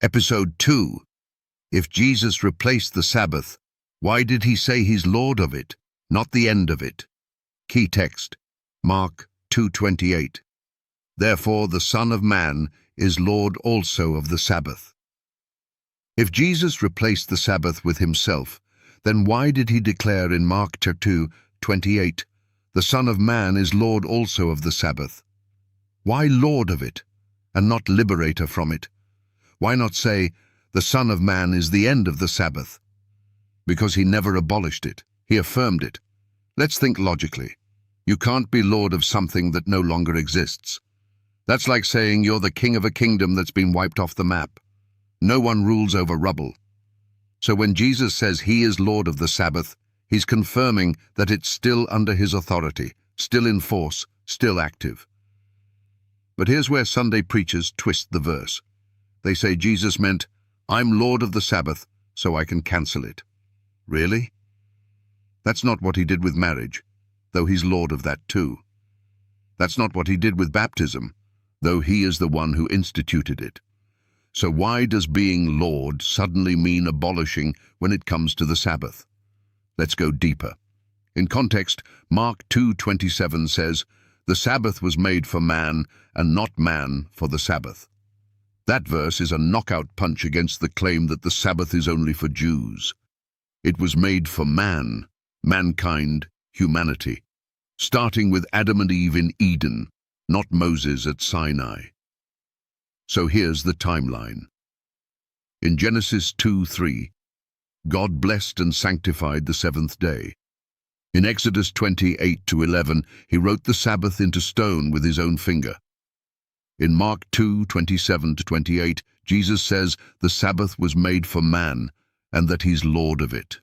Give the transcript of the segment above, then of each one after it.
Episode 2. If Jesus replaced the Sabbath, why did he say he's Lord of it, not the end of it? Key text, Mark 2:28. Therefore the Son of Man is Lord also of the Sabbath. If Jesus replaced the Sabbath with himself, then why did he declare in Mark 2:28, the Son of Man is Lord also of the Sabbath? Why Lord of it, and not liberator from it? Why not say, the Son of Man is the end of the Sabbath? Because he never abolished it, he affirmed it. Let's think logically. You can't be Lord of something that no longer exists. That's like saying you're the king of a kingdom that's been wiped off the map. No one rules over rubble. So when Jesus says he is Lord of the Sabbath, he's confirming that it's still under his authority, still in force, still active. But here's where Sunday preachers twist the verse. They say Jesus meant, I'm Lord of the Sabbath, so I can cancel it. Really? That's not what he did with marriage, though he's Lord of that too. That's not what he did with baptism, though he is the one who instituted it. So why does being Lord suddenly mean abolishing when it comes to the Sabbath? Let's go deeper. In context, Mark 2:27 says, the Sabbath was made for man, and not man for the Sabbath. That verse is a knockout punch against the claim that the Sabbath is only for Jews. It was made for man, mankind, humanity, starting with Adam and Eve in Eden, not Moses at Sinai. So here's the timeline. In Genesis 2:3, God blessed and sanctified the seventh day. In Exodus 28:11, he wrote the Sabbath into stone with his own finger. In Mark 2:27-28, Jesus says the Sabbath was made for man and that he's Lord of it.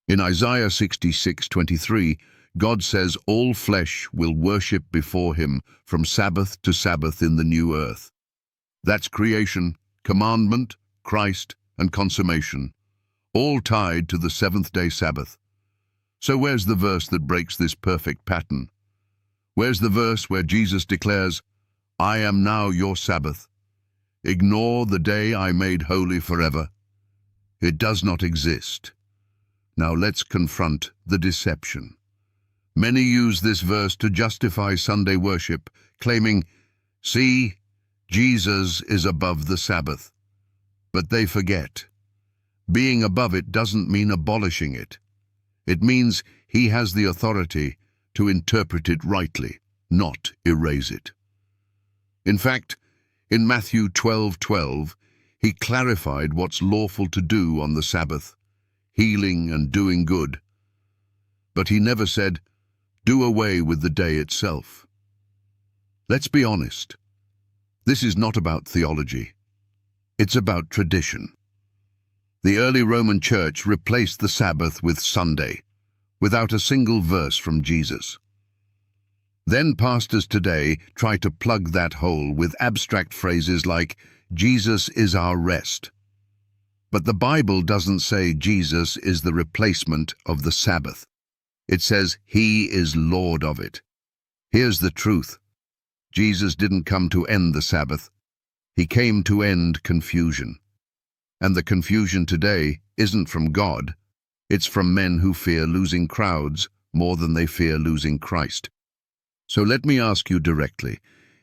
In Isaiah 66:23, God says all flesh will worship before him from Sabbath to Sabbath in the new earth. That's creation, commandment, Christ, and consummation, all tied to the seventh-day Sabbath. So where's the verse that breaks this perfect pattern? Where's the verse where Jesus declares, I am now your Sabbath. Ignore the day I made holy forever. It does not exist. Now let's confront the deception. Many use this verse to justify Sunday worship, claiming, see, Jesus is above the Sabbath. But they forget. Being above it doesn't mean abolishing it. It means he has the authority to interpret it rightly, not erase it. In fact, in Matthew 12:12, he clarified what's lawful to do on the Sabbath, healing and doing good. But he never said, do away with the day itself. Let's be honest. This is not about theology. It's about tradition. The early Roman Church replaced the Sabbath with Sunday, without a single verse from Jesus. Then pastors today try to plug that hole with abstract phrases like, Jesus is our rest. But the Bible doesn't say Jesus is the replacement of the Sabbath. It says he is Lord of it. Here's the truth. Jesus didn't come to end the Sabbath. He came to end confusion. And the confusion today isn't from God. It's from men who fear losing crowds more than they fear losing Christ. So let me ask you directly,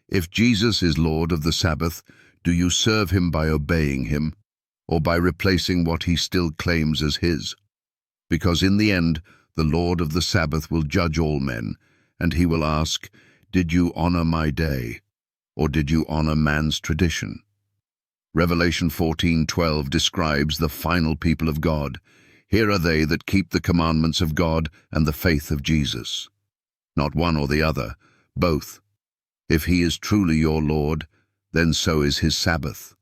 if Jesus is Lord of the Sabbath, do you serve him by obeying him, or by replacing what he still claims as his? Because in the end, the Lord of the Sabbath will judge all men, and he will ask, did you honor my day, or did you honor man's tradition? Revelation 14:12 describes the final people of God. Here are they that keep the commandments of God and the faith of Jesus. Not one or the other, both. If he is truly your Lord, then so is his Sabbath.